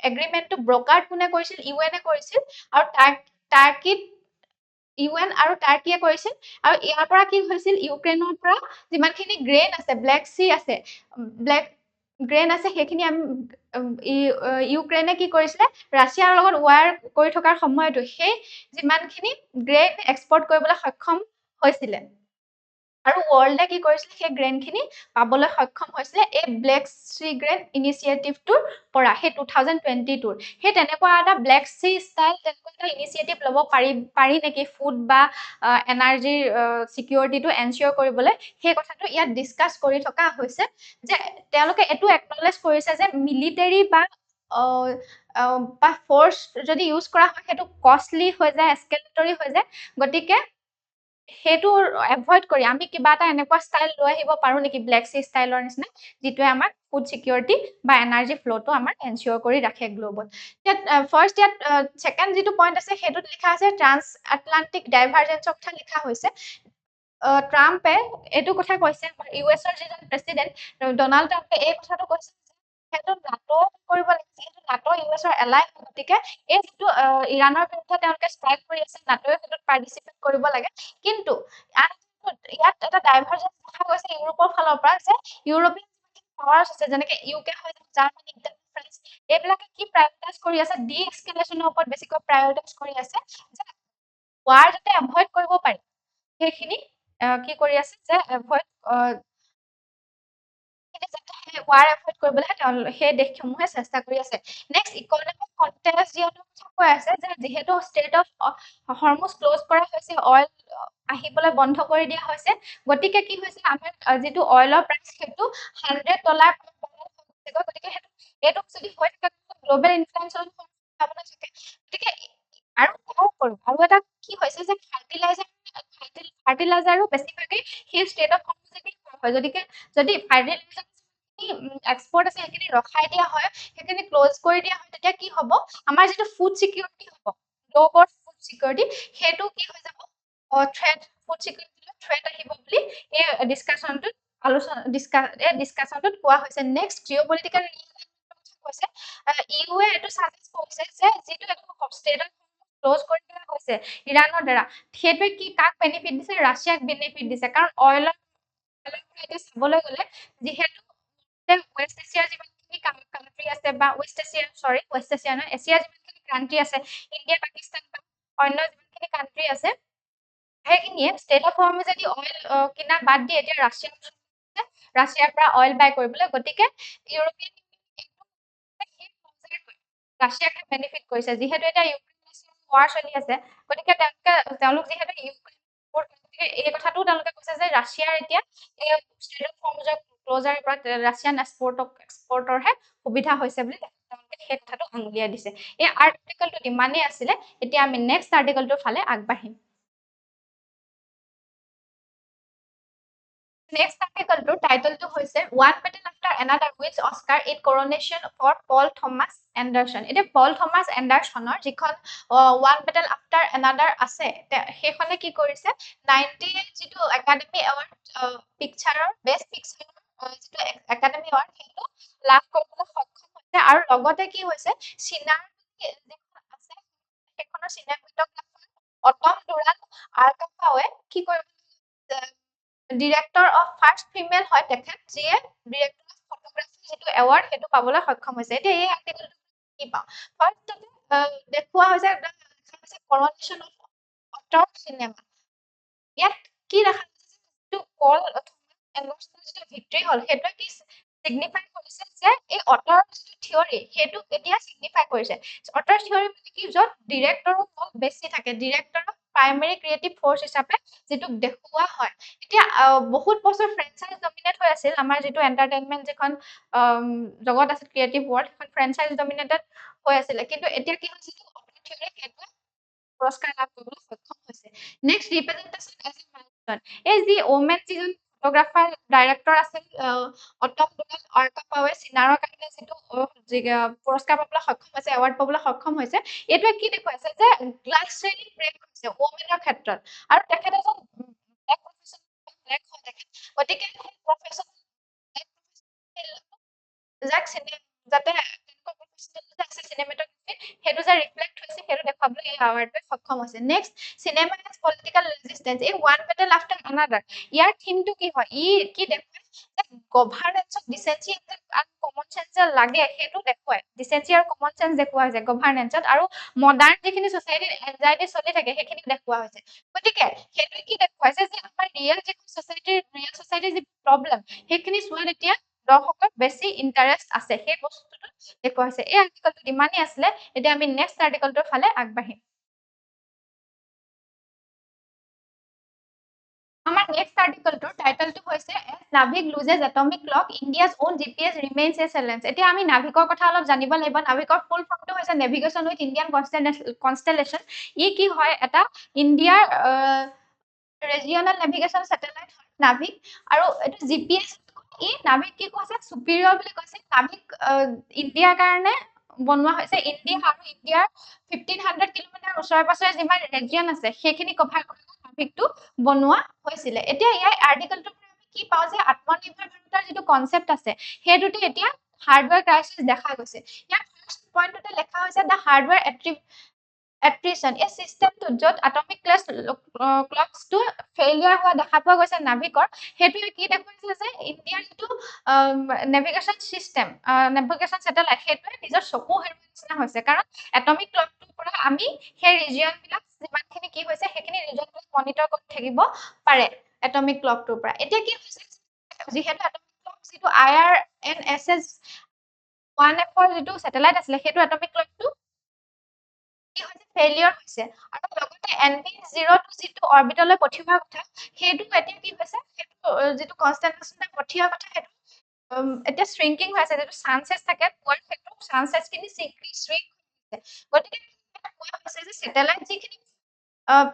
Speaker 1: এগ্ৰিমেণ্টটো ব্ৰকাৰ কোনে কৰিছিল ইউএনএ কৰিছিল আৰু টাৰ্কিত ইউএন আৰু টাৰ্কিয়ে কৰিছিল আৰু ইয়াৰ পৰা কি হৈছিল ইউক্ৰেইনৰ পৰা যিমানখিনি গ্ৰেইন আছে ব্লেক চি আছে ব্লেক গ্ৰেইন আছে সেইখিনি আমি ইউক্ৰেইনে কি কৰিছিলে ৰাছিয়াৰ লগত ৱাৰ কৰি থকাৰ সময়তো সেই যিমানখিনি গ্ৰেইন এক্সপৰ্ট কৰিবলৈ সক্ষম হৈছিলে আৰু ৱৰ্ল্ডে কি কৰিছিলে সেই গ্ৰেইনখিনি পাবলৈ সক্ষম হৈছিলে এই ব্লেক চি গ্ৰেইন ইনিচিয়েটিভটোৰ পৰা সেই 2022ৰ সেই তেনেকুৱা এটা ব্লেক চি ষ্টাইল তেনেকুৱা এটা ইনিচিয়েটিভ ল'ব পাৰি নেকি ফুড বা এনাৰ্জিৰ চিকিউৰিটিটো এনচিয়ৰ কৰিবলৈ সেই কথাটো ইয়াত ডিছকাছ কৰি থকা হৈছে যে তেওঁলোকে এইটো একনলেজ কৰিছে যে মিলিটাৰী বা ফ'ৰ্চ যদি ইউজ কৰা হয় সেইটো কষ্টলি হৈ যায় এস্কেলেটৰী হৈ যায় গতিকে সেইটো এভইড কৰি আমি কিবা এটা এনেকুৱা ষ্টাইল লৈ আহিব পাৰো নেকি ব্লেক চি ষ্টাইলৰ নিচিনা যিটোৱে আমাৰ ফুড চিকিউৰিটি বা এনাৰ্জি ফ্ল'টো আমাৰ এনচিয়ৰ কৰি ৰাখে গ্ল'বত ইয়াত ফাৰ্ষ্ট ইয়াত ছেকেণ্ড যিটো পইণ্ট আছে সেইটোত লিখা আছে ট্ৰান্স আটলাণ্টিক ডাইভাৰজেন্সৰ কথা লিখা হৈছে ট্ৰাম্পে এইটো কথা কৈছে ইউএছৰ যিজন প্ৰেচিডেণ্ট ডনাল্ড ট্ৰাম্পে এই কথাটো কৈছে সেইটো নাটো কৰিব লাগে যিহেতু নাটো ইউএছৰ এলাই গতিকে এই যিটো ইৰাণৰ বিৰুদ্ধে তেওঁলোকে ষ্ট্ৰাইক কৰি আছে নাটোৱে সেইটোত পাৰ্টিচিপেট কৰিব লাগে কিন্তু ইয়াত এটা ডাইভাৰজেন্স দেখা গৈছে ইউৰোপৰ ফালৰ পৰা যে ইউৰোপীয়ান পাৱাৰ্ছ আছে যেনেকে ইউকে হয় জাৰ্মানী ফ্ৰান্স এইবিলাকে কি প্ৰায়ৰিটাইজ কৰি আছে ডি এক্সকেলেশ্যনৰ ওপৰত বেছিকৈ প্ৰায়ৰিটাইজ কৰি আছে যে ৱাৰ যাতে এভইড কৰিব পাৰি সেইখিনি কি কৰি আছে যে এভইড ৱাৰ এভইড কৰিবলৈ সেই দেশসমূহে চেষ্টা কৰি আছে নেক্সট ইকনমিক কণ্টেজিয়নৰ কথা কৈ আছে যে যিহেতু ষ্টেট অফ হৰ্মুজ ক্ল'জ কৰা হৈছে অইল আহিবলৈ বন্ধ কৰি দিয়া হৈছে গতিকে কি হৈছে আমাৰ যিটো অইলৰ প্ৰাইচ সেইটো $100 গতিকে এইটো যদি হৈ থাকে গ্ল'বেল ইনফ্লুৱেঞ্চৰ সম্ভাৱনা থাকে গতিকে আৰু এটা কি হৈছে যে ফাৰ্টিলাইজাৰো বেছিভাগেই সেই ষ্টেট অফ হৰ্মুজেদি হয় গতিকে যদি ফাৰ্টিলাইজাৰ এক্সপৰ্ট আছে সেইখিনি ৰখাই দিয়া হয় সেইখিনি ক্ল'জ কৰি দিয়া হয় তেতিয়া কি হ'ব আমাৰ যিটো ফুড চিকিউৰিটি হ'ব গ্ল'বৰ ফুড চিকিউৰিটি সেইটো কি হৈ যাব থ্ৰেট ফুড চিকিউৰিটিলৈ থ্ৰেট আহিব বুলি এই ডিছকাশ্যনটোত ডিছকাশ্যনটোত কোৱা হৈছে নেক্সট জিঅ'পলিটিকেল কৈছে ইউএ এইটো ছাজেষ্ট কৰিছে যে যিটো ষ্টেট অফ ক্ল'জ কৰি দিয়া হৈছে ইৰাণৰ দ্বাৰা সেইটোৱে কি কাক বেনিফিট দিছে ৰাছিয়াক বেনিফিট দিছে কাৰণ অইলৰ এতিয়া চাবলৈ গ'লে যিহেতু ৱেষ্ট এছিয়াৰ যিমানখিনি কাণ্ট্ৰি আছে বা ৱেষ্ট এছিয়া নহয় এছিয়াৰ যিমানখিনি কাণ্ট্ৰি আছে ইণ্ডিয়া পাকিস্তান বা অন্য যিমানখিনি কাণ্ট্ৰি আছে সেইখিনিয়ে ষ্টেট অফ হৰ্মুজেদি অইল কিনা বাদ দি এতিয়া ৰাছিয়াৰ পৰা অইল বাই কৰিবলৈ গতিকে ইউৰোপীয়ান ৰাছিয়াকে বেনিফিট কৰিছে যিহেতু এতিয়া ইউক্ৰেইন ৱাৰ চলি আছে গতিকে তেওঁলোক যিহেতু ইউক্ৰেইন এই কথাটো তেওঁলোকে কৈছে যে ৰাছিয়াৰ এতিয়া এই ষ্ট্ৰেইট অফ হৰমুজৰ ক্লজাৰৰ পৰা ৰাছিয়ান এক্সপৰ্টৰহে সুবিধা হৈছে বুলি তেওঁলোকে সেই কথাটো আঙুলিয়াই দিছে। এই আৰ্টিকলটোত ইমানেই আছিলে। এতিয়া আমি নেক্সট আৰ্টিকলটোৰ ফালে আগবাঢ়িম। নেক্সট আৰ্টিকলটোৰ টাইটেলটো হৈছে one Patel after another with Oscar in coronation for Paul Thomas Anderson. এতিয়া পল থমাছ এণ্ডাৰছনৰ যিখন ওৱান পেটেল আফটাৰ এনাডাৰ আছে সেইখনে কি কৰিছে 98 যিটো একাডেমি এৱাৰ্ড পিকচাৰৰ বেষ্ট পিকচাৰৰ যিটো একাডেমি এৱাৰ্ড সেইটো লাভ কৰিবলৈ সক্ষম হৈছে আৰু লগতে কি হৈছে চীনাৰ যিখন আছে সেইখনৰ চিনেমেটোগ্ৰাফাৰ অটম দুৰাল আৰ্কাপাৱে কি কৰিব ডিৰেক্টৰ অফ ফাৰ্ষ্ট ফিমেল হয় তেখেত যিয়ে ডিৰেক্টৰ অফ ফটোগ্ৰাফী যিটো এৱাৰ্ড সেইটো পাবলৈ সক্ষম হৈছে। এতিয়া এই আৰ্টিকলটো কি পাওঁ ফাৰ্ষ্টতে দেখুওৱা হৈছে কৰনেশ্যন অফ অটৰ চিনেমা। ইয়াত কি দেখা যিটো পল এণ্ডাৰছনৰ যিটো ভিক্টৰী হ'ল সেইটোৱে কি চিগনিফাই কৰিছে যে এই অটৰ যিটো থিয়ৰী সেইটো এতিয়া চিগনিফাই কৰিছে। অটৰ থিয়ৰী মানে কি য'ত ডিৰেক্টৰৰ ৰল বেছি থাকে, ডিৰেক্টৰৰ প্ৰাইমেৰী ক্ৰিয়েটিভ ফ'ৰ্চ হিচাপে যিটো দেখুওৱা হয়। এতিয়া বহুত বছৰ ফ্ৰেঞ্চাইজ ডমিনেট হৈ আছিল আমাৰ যিটো এণ্টাৰটেইনমেণ্ট যিখন জগত আছিল ক্ৰিয়েটিভ ৱৰ্ল্ড সেইখন ফ্ৰেঞ্চাইজ ডমিনেটেড হৈ আছিলে। কিন্তু এতিয়া কি হৈছে অটৰ থিয়ৰী সেইটোৱে পুৰস্কাৰ লাভ কৰিবলৈ সক্ষম হৈছে। Next representation as a milestone. এই যি ওমেন যিজন ফটোগ্ৰাফাৰ ডাইৰেক্টৰ আছিল অটম দুৰাল আৰ্কাপাৱে চীনাৰৰ কাৰণে যিটো পুৰস্কাৰ পাবলৈ সক্ষম হৈছে এৱাৰ্ড পাবলৈ সক্ষম হৈছে এইটোৱে কি দেখুৱাইছে যে গ্লাছ চেইনিং ব্ৰেক হৈছে ওমেনৰ ক্ষেত্ৰত আৰু তেখেত এজন ব্লেক প্ৰফেশ্যনেল ব্লেক হয় তেখেত গতিকে সেই প্ৰফেশ্যনেল যাক যাতে তেনেকুৱা প্ৰফেশ্যনেল যে আছে চিনেমেটোগ্ৰাফী সেইটো যে ৰিফ্লেক্ট হৈছে সেইটো দেখুৱাবলৈ এই এৱাৰ্ডটোৱে সক্ষম হৈছে। Next cinema as political resistance এই ওৱান পেটেল আফটাৰ আনাডাৰ ইয়াৰ থিমটো কি হয় ই কি দেখুৱায় যে গভাৰ্নেন্সক ডিচেঞ্চি আৰু কমন চেঞ্চ যে লাগে সেইটো দেখুৱায়। ডিচেঞ্চি আৰু কমন চেঞ্চ দেখুওৱা হৈছে গভাৰ্নেন্সত আৰু মডাৰ্ণ যিখিনি ছ'চাইটিত এনজাইটি চলি থাকে সেইখিনি দেখুওৱা হৈছে। গতিকে সেইটোৱে কি দেখুৱাইছে যে আমাৰ ৰিয়েল যিখন ছ'চাইটিৰ যি প্ৰব্লেম সেইখিনি চোৱাত এতিয়া দৰ্শকৰ বেছি ইণ্টাৰেষ্ট আছে সেই বস্তুটো দেখুওৱা হৈছে। এই আৰ্টিকলটোত ইমানেই আছিলে। এতিয়া আমি নেক্সট আৰ্টিকলটোৰ ফালে আগবাঢ়িম। আমাৰ নেক্সট আৰ্টিকলটোৰ টাইটেলটো হৈছে NavIC loses atomic clock India's own GPS remains a challenge. এতিয়া আমি নাভিকৰ কথা অলপ জানিব লাগিব। নাভিকৰ ফুল ফৰ্মটো হৈছে নেভিগেশ্যন উইথ ইণ্ডিয়ান কনষ্টেলেশ্যন। ই কি হয় এটা ইণ্ডিয়াৰ ৰেজিয়নেল নেভিগেশ্যন ছেটেলাইট হয় নাভিক আৰু এইটো জিপিএছ ই নাভিক কি কৈছে চুপিৰিয়ৰ বুলি কৈছে। নাভিক ইণ্ডিয়াৰ কাৰণে বনোৱা হৈছে। ইণ্ডিয়া আৰু ইণ্ডিয়াৰ 1500 কিলোমিটাৰ ওচৰে পাছৰে যিমান ৰেজিয়ন আছে সেইখিনি কভাৰ কৰি নাভিকটো বনোৱা হৈছিলে। এতিয়া ইয়াৰ আৰ্টিকলটোৰ পৰা আমি কি পাওঁ যে আত্মনিৰ্ভৰ ভাৰতৰ যিটো কনচেপ্ট আছে সেইটোতে এতিয়া হাৰ্ডৱেৰ ক্ৰাইচিছ দেখা গৈছে। ইয়াৰ ফাৰ্ষ্ট পইণ্টতে লেখা হৈছে দ্য হাৰ্ডৱেৰ এট্ৰিশ্যন এই চিষ্টেমটোত য'ত এটমিক ক্লকছটো ফেইলিয়াৰ হোৱা দেখা পোৱা গৈছে নাভিকৰ সেইটোৱে কি দেখুৱাইছে যে ইণ্ডিয়াৰ যিটো নেভিগেশ্যন চিষ্টেম নেভিগেশ্যন ছেটেলাইট সেইটোৱে নিজৰ চকু হেৰুৱাৰ নিচিনা হৈছে। কাৰণ এটমিক ক্লকটোৰ পৰা আমি সেই ৰিজিয়নবিলাক যিমানখিনি কি হৈছে সেইখিনি ৰিজিয়নবিলাক মনিটৰ কৰি থাকিব পাৰে এটমিক ক্লকটোৰ পৰা। এতিয়া কি হৈছে যিহেতু এটমিক ক্লক যিটো IRNSS 1F যিটো ছেটেলাইট আছিলে সেইটো এটমিক ক্লকটো কি হৈছে ফেইলিয়ৰ হৈছে আৰু লগতে NV02 যিটো অৰ্বিটলৈ পঠিওৱাৰ কথা সেইটো এতিয়া কি হৈছে সেইটো যিটো কনষ্টেলেশ্যন পঠিওৱাৰ কথা সেইটো এতিয়া শ্ৰিংকিং হৈ আছে। যিটো চান্সেছ থাকে পোৱাৰ ক্ষেত্ৰত চান্সেছখিনি শ্ৰিংক হৈছে। গতিকে কোৱা হৈছে যে ছেটেলাইট যিখিনি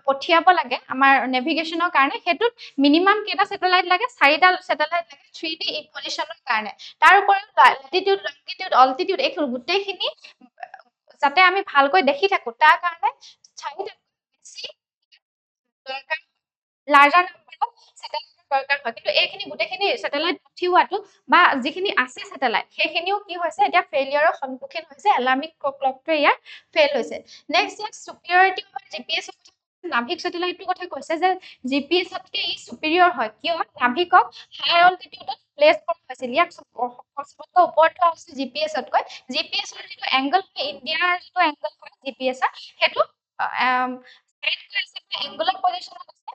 Speaker 1: পঠিয়াব লাগে আমাৰ নেভিগেশ্যনৰ কাৰণে সেইটোত মিনিমাম কেইটা ছেটেলাইট লাগে 4টা ছেটেলাইট লাগে 3D ইকুৱেশ্যনৰ কাৰণে। তাৰ উপৰিও লেটিটিউড লংগিটিউড অল্টিটিউড এই গোটেইখিনি যাতে আমি ভালকৈ দেখি থাকো তাৰ কাৰণে 4টা বেছি দৰকাৰ লাৰ্জাৰ নাম্বাৰ অফ ছেটেলাইটৰ দৰকাৰ হয়। কিন্তু এইখিনি গোটেইখিনি ছেটেলাইট পঠিওৱাটো বা যিখিনি আছে ছেটেলাইট সেইখিনিও কি হৈছে এতিয়া ফেইলিয়ৰৰ সন্মুখীন হৈছে। এলাৰ্মিক ক্লকটোৱে ইয়াৰ ফেইল হৈছে। নেক্সট ইয়াত চুপিৰিয়ৰিটি অফ জিপিএছ নাভিক ছেটেলাইটটোৰ কথা কৈছে যে জিপিএছতকৈ ই চুপিৰিয়ৰ হয় কিয় নাভিকক হাই অল্টিটিউডত প্লেচ কৰা হৈছিল। ইয়াক চবতকৈ ওপৰত থোৱা হৈছে জিপিএছতকৈ। জিপিএছৰ যিটো এংগল হয় ইণ্ডিয়াৰ যিটো এংগল হয় জিপিএছৰ সেইটো এংগুলাৰ পজিশ্যনত আছে।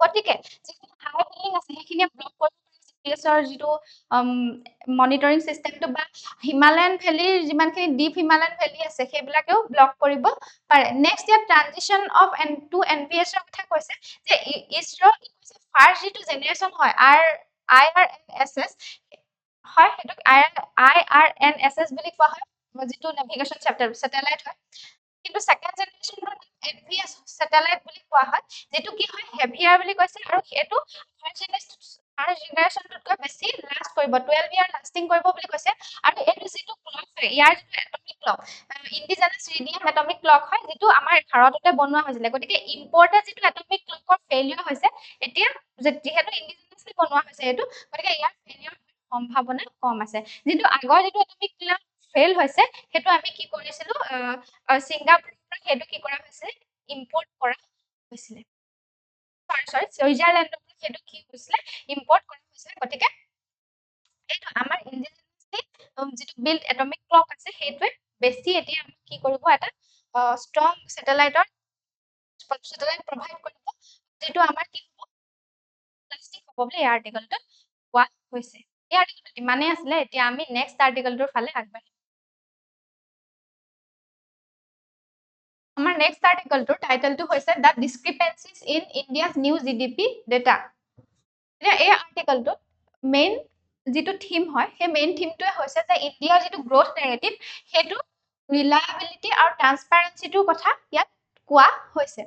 Speaker 1: গতিকে যিখিনি হাই বিল্ডিং আছে সেইখিনিয়ে ব্লক কৰিব পাৰে GPSৰ যিটো মনিটৰিং চিষ্টেমটো বা হিমালয়ান ভেলীৰ যিমানখিনি ডিপ হিমালয়ান ভেলী আছে সেইবিলাকেও ব্লক কৰিব পাৰে নেক্সট ইয়াত ট্ৰানজিশ্যন অফ টু NPS ৰ কথা কৈছে যে ইছৰ ফাৰ্ষ্ট যিটো জেনেৰেশ্যন হয় IRNSS হয় সেইটোক IRNSS বুলি কোৱা হয় যিটো নেভিগেশ্যন চেটেলাইট হয় কিন্তু সেকেন্ড জেনেৰেশ্যনটো NVS চেটেলাইট বুলি কোৱা হয় যেটো কি হয় হেভিয়াৰ বুলি কৈছে আৰু সেইটো ফাৰ্ষ্ট জেনেৰেশ্যনটোতকৈ বেছি লাষ্ট কৰিব 12 ইয়াৰ লাষ্টিং কৰিব বুলি কৈছে আৰু এইটো যিটো ক্লক হয় ইয়াৰ যিটো atomic clock indigenous radium atomic clock হয় যেটো আমাৰ ভাৰততে বনোৱা হৈছিল গতিকে ইম্পৰ্টেড যিটো এটমিক ক্লকৰ ফেইলিয়ৰ হৈছে এতিয়া যেহেতু ইণ্ডিজিনাছলি বনোৱা হৈছে এইটো গতিকে ইয়াৰ ফেইলিয়ৰ সম্ভাৱনা কম আছে যেটো আগৰ যেটো এটমিক ক্লক ফেইল হৈছে সেইটো আমি কি কৰিছিলো সিঙ্গাপুৰৰ হেতু কি কৰা হৈছে ইম্পৰ্ট কৰা হৈছিল সৰি সুইজাৰল্যান্ডৰ হেতু কি হৈছিল ইম্পৰ্ট কৰা হৈছিল গতিকে এইটো আমাৰ ইণ্ডিজিনাছলি যেটো বিল্ড এটমিক ক্লক আছে হেতুৱে বেছি এতিয়া আমি কি কৰিব এটা ষ্ট্ৰং চেটেলাইট প্ৰভাইড কৰিব যেটো আমাৰ কি হ'ব প্লাষ্টিক হ'ব বুলি আৰ্টিকলটো কোৱা হৈছে এই আৰ্টিকলটো ইমানে আছিল এতিয়া আমি নেক্সট আৰ্টিকলটোৰ ফালে আগবাঢ়িম আমাৰ নেক্সট আৰ্টিকলটোৰ টাইটেলটো হৈছে the discrepancies in India's new GDP data এতিয়া এই আৰ্টিকলটো মেইন যিটো থিম হয় সেই মেইন থিমটোৱে হৈছে যে ইণ্ডিয়াৰ যিটো গ্ৰোথ নেৰেটিভ সেইটো ৰিলায়েবিলিটি আৰু ট্ৰান্সপাৰেন্সিটোৰ কথা ইয়াত কোৱা হৈছে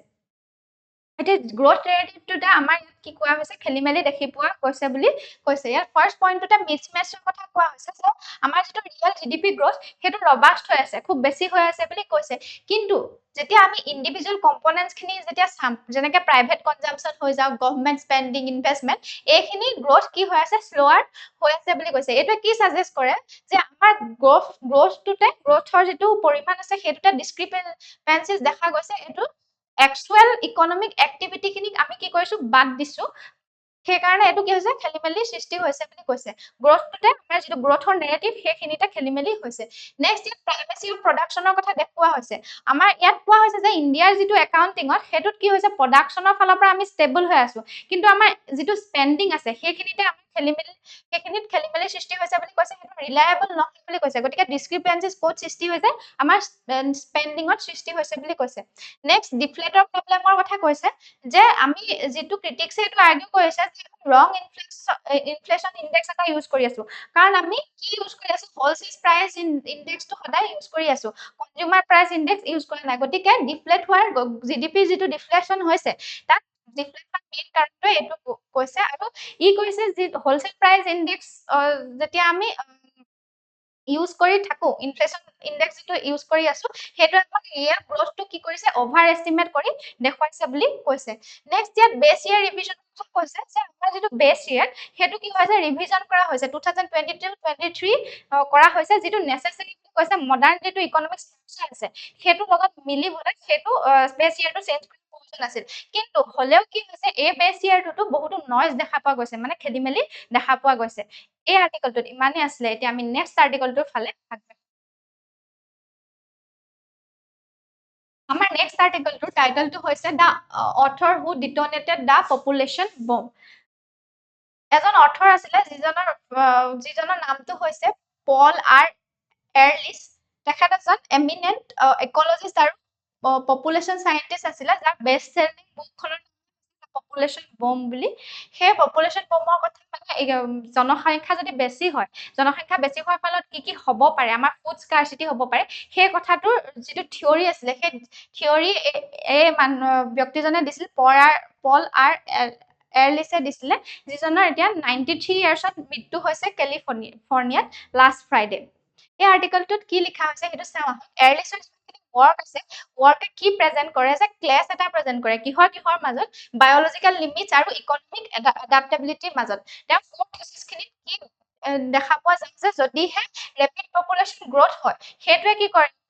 Speaker 1: এতিয়া গ্ৰোথ নেৰেটিভটোতে আমাৰ ইয়াত কি কোৱা হৈছে খেলিমেলি দেখি পোৱা গৈছে বুলি কৈছে ইয়াত ফাৰ্ষ্ট পইণ্টটোতে মিছমেচৰ কথা কোৱা হৈছে যে আমাৰ যিটো ৰিয়েল জিডিপি গ্ৰোথ সেইটো ৰবাষ্ট হৈ আছে খুব বেছি হৈ আছে বুলি কৈছে কিন্তু যেতিয়া আমি ইন্ডিভিজুৱেল কম্পোনেন্টছখিনি যেতিয়া চাম যেনেকৈ প্ৰাইভেট কনজাম্পচন হৈ যাওক গভৰ্ণমেণ্ট স্পেণ্ডিং ইনভেষ্টমেণ্ট এইখিনি গ্ৰোথ কি হৈ আছে শ্লোৱাৰ হৈ আছে বুলি কৈছে এইটোৱে কি সাজেষ্ট কৰে যে আমাৰ গ্ৰোথৰ যিটো পৰিমাণ আছে সেইটোতে ডিসক্ৰিপেন্সিজ দেখা গৈছে এইটো একচুৱেল ইকনমিক এক্টিভিটিখিনিক আমি কি কৰিছো বাদ দিছো সেইকাৰণে এইটো কি হৈছে খেলিমেলি সৃষ্টি হৈছে বুলি কৈছে গ্ৰোথটোতে আমাৰ যিটো গ্ৰোথৰ নেৰেটিভ সেইখিনিতে খেলিমেলি হৈছে নেক্সট ইয়াত প্ৰাইমেচি অফ প্ৰডাকশ্যনৰ কথা দেখুওৱা হৈছে আমাৰ ইয়াত কোৱা হৈছে যে ইণ্ডিয়াৰ যিটো একাউণ্টিঙত সেইটোত কি হৈছে প্ৰডাকশ্যনৰ ফালৰ পৰা আমি ষ্টেবল হৈ আছো কিন্তু আমাৰ যিটো স্পেণ্ডিং আছে সেইখিনিতে আমি সেইখিনিত খেলিমেলি সৃষ্টি হৈছে বুলি কৈছে সেইটো ৰিলায়েবল নহয় বুলি কৈছে গতিকে ডিসক্ৰিপেন্সিজ ক'ত সৃষ্টি হৈছে আমাৰ স্পেণ্ডিঙত সৃষ্টি হৈছে বুলি কৈছে নেক্সট ডিফ্লেটৰ প্ৰব্লেমৰ কথা কৈছে যে আমি যেটো ক্ৰিটিক্স এটো আৰ্গিউ কৰিছে যে ৰং ইনফ্লেশন ইনডেক্স এটা ইউজ কৰি আছো কাৰণ আমি কি ইউজ কৰি আছো হোলসেল প্ৰাইস ইনডেক্সটো সদায় ইউজ কৰি আছো কনজিউমাৰ প্ৰাইস ইনডেক্স ইউজ কৰা নাই গতিকে ডিফ্লেট হোৱাৰ জিডিপি যেটো ডিফ্লেশন হৈছে তাত ডিফ্লেশন মেইন কাৰণটো এটো কৈছে আৰু ই কৈছে যে হোলসেল প্ৰাইস ইনডেক্স যেতিয়া আমি ইউজ কৰি থাকো ইনফ্লেশন ইনডেক্স যেটো ইউজ কৰি আছো হেতু আমাক ৰিয়েল গ্ৰোথটো কি কৰিছে ওভাৰ এস্টিমেট কৰি দেখুৱাইছে বুলি কৈছে নেক্সট ইয়াত বেস ইয়াৰ ৰিভিজন কৈছে যে আমাৰ যেটো বেস ইয়াৰ হেতু কি হৈছে ৰিভিজন কৰা হৈছে 2022-23 কৰা হৈছে যেটো নেসেসাৰি কৈছে মডাৰ্ন যেটো ইকনমিক স্ট্ৰাকচাৰ আছে হেতু লগত মিলিবলৈ হেতু বেস ইয়াৰটো চেঞ্জ কৰি প্ৰয়োজন আছিল কিন্তু হলেও কি হৈছে এই বেস ইয়াৰটো বহুতো নয়েজ দেখা পোৱা গৈছে মানে খেলিমেলি দেখা পোৱা গৈছে এই আৰ্টিকলটোত ইমানে আছিল এতিয়া আমি নেক্সট আৰ্টিকলটোৰ ফালে আগবাঢ়িম আমাৰ নেক্সট আৰ্টিকলটোৰ টাইটেলটো হৈছে দা অথৰ হু ডিটোনেটেড দা পপুলেশ্যন বম্ব এজন অথৰ আছিলে যিজনৰ নামটো হৈছে পল আৰ এৰলিছ তেখেত এজন এমিনেন্ট ইকোলজিষ্ট আৰু পপুলেশ্যন সাইন্টিষ্ট আছিলে যাৰ বেষ্ট সেলিং বুকখনৰ পপুলেশ্যন বম্ব বুলি সেই পপুলেশ্যন বম্বৰ কথা মানে জনসংখ্যা যদি বেছি হয় জনসংখ্যা বেছি হোৱাৰ ফলত কি হ'ব পাৰে আমাৰ ফুড স্কাৰচিটি হ'ব পাৰে সেই কথাটোৰ যেটো থিওৰি আছিলে সেই থিওৰি এই ব্যক্তিজনে দিছিল পল আৰ এৰলিছে দিছিলে যিজনৰ এতিয়া 93 ইয়াৰ্ছত মৃত্যু হৈছে কেলিফৰ্নিয়াত লাষ্ট ফ্ৰাইডে এই আৰ্টিকলটোত কি লিখা হৈছে সেইটো চাওঁ এৰলিছৰ work আছে work কি প্ৰেজেন্ট কৰে যে ক্লাছ এটা প্ৰেজেন্ট কৰে কিহৰ মাজত বায়োলজিক্যাল লিমিটস আৰু ইকোনমিক এডাপ্টেবিলিটিৰ মাজত তেওঁ ফোৰ থিসিসখিনি কি দেখা পোৱা যায় যে যদিহে ৰেপিড পপুলেশ্যন গ্ৰোথ হয় হেতুৱে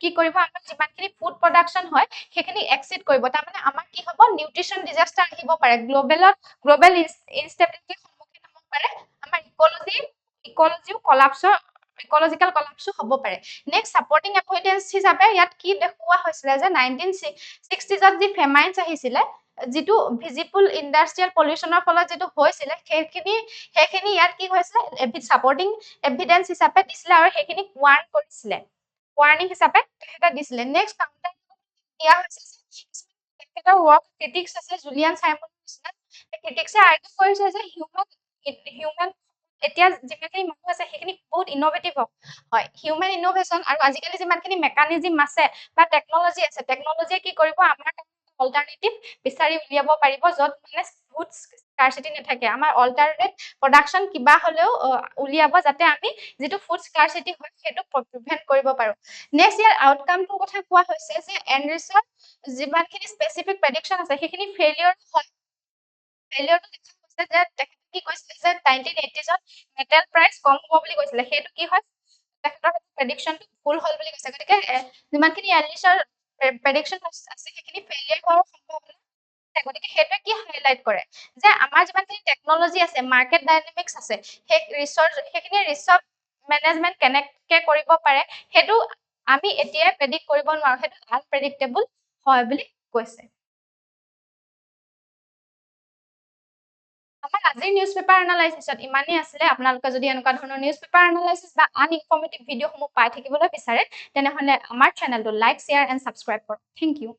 Speaker 1: কি কৰিব আমাৰ যিমানখিনি ফুড প্ৰডাকশ্যন হয় সেইখিনি এক্সিড কৰিব তাৰ মানে আমাৰ কি হ'ব নিউট্ৰিশন ডিজাস্টাৰ আহিব পাৰে গ্লোবেল ইনষ্টেবিলিটিৰ সন্মুখীন হ'ব পাৰে আমাৰ ইকোলজিক্যাল কলাপসো হ'ব পাৰে নেক্সট সাপোৰ্টিং এভিডেন্স হিচাপে ইয়াত কি দেখুওৱা হৈছিল যে 1960ত যি ফেমাইনছ আহিছিল যিটো ভিজিবল ইণ্ডাষ্ট্ৰিয়েল পলিউশ্যনৰ ফলত যিটো হৈছিলে সেইখিনি ইয়াত কি হৈছিলে ছাপৰ্টিং এভিডেন্স হিচাপে দিছিলে আৰু সেইখিনিক ৱাৰ্ণ কৰিছিলে ৱাৰ্ণিং হিচাপে তেখেতে দিছিলে নেক্সট কাউণ্টাৰ দিয়া হৈছে যে তেখেতৰ ৱৰ্ক ক্ৰিটিক্স আছে জুলিয়ান চাইমনৰ নিচিনা ক্ৰিটিক্সে আৰ্গিউ কৰিছে যে হিউমেন এতিয়া যিমানখিনি মানুহ আছে সেইখিনি বহুত ইন'ভেটিভ হয় হিউমেন ইন'ভেশ্যন আৰু আজিকালি যিমানখিনি মেকানিজিম আছে বা টেকন'লজি আছে টেকন'লজিয়ে কি কৰিব আমাৰ অল্টাৰনেটিভ বিচাৰি উলিয়াব পাৰিব য'ত মানে ফুড স্কাৰচিটি নাথাকে আমাৰ অল্টাৰনেট প্ৰডাকশ্যন কিবা হ'লেও উলিয়াব যাতে আমি যিটো ফুড স্কাৰচিটি হয় সেইটো প্ৰিভেণ্ট কৰিব পাৰোঁ নেক্সট ইয়াৰ আউটকামটোৰ কথা কোৱা হৈছে যে এনৰিচৰ যিমানখিনি স্পেচিফিক প্ৰেডিকশ্যন আছে সেইখিনি ফেইলিয়ৰ হয় ফেইলিয়ৰটো দেখা গৈছে যে তেখেতে কি কৈছিলে যে 1980ত মেটেল প্ৰাইচ কম হ'ব বুলি কৈছিলে সেইটো কি হয় তেখেতৰ প্ৰেডিকশ্যনটো ভুল হ'ল বুলি কৈছে গতিকে যিমানখিনি এনৰিচৰ প্ৰেডিকশ্যন আছে সেইখিনি ফেইলিয়ৰ হোৱাৰ সম্ভাৱনা আছে গতিকে সেইটোৱে কি হাইলাইট কৰে যে আমাৰ যিমানখিনি টেকন'লজি আছে মাৰ্কেট ডাইনামিক্স আছে সেইখিনি ৰিচৰ্চ মেনেজমেণ্ট কেনেকৈ কৰিব পাৰে সেইটো আমি এতিয়াই প্ৰেডিক্ট কৰিব নোৱাৰোঁ সেইটো আনপ্ৰেডিক্টেবল হয় বুলি কৈছে আমাৰ আজিৰ নিউজ পেপাৰ এনালাইচিছত ইমানেই আছিলে আপোনালোকে যদি এনেকুৱা ধৰণৰ নিউজ পেপাৰ এনালাইচিছ বা আনইনফৰ্মেটিভ ভিডিঅ'সমূহ পাই থাকিবলৈ বিচাৰে তেনেহ'লে আমাৰ চেনেলটো লাইক শ্বেয়াৰ এণ্ড ছাবস্ক্ৰাইব কৰক থেংক ইউ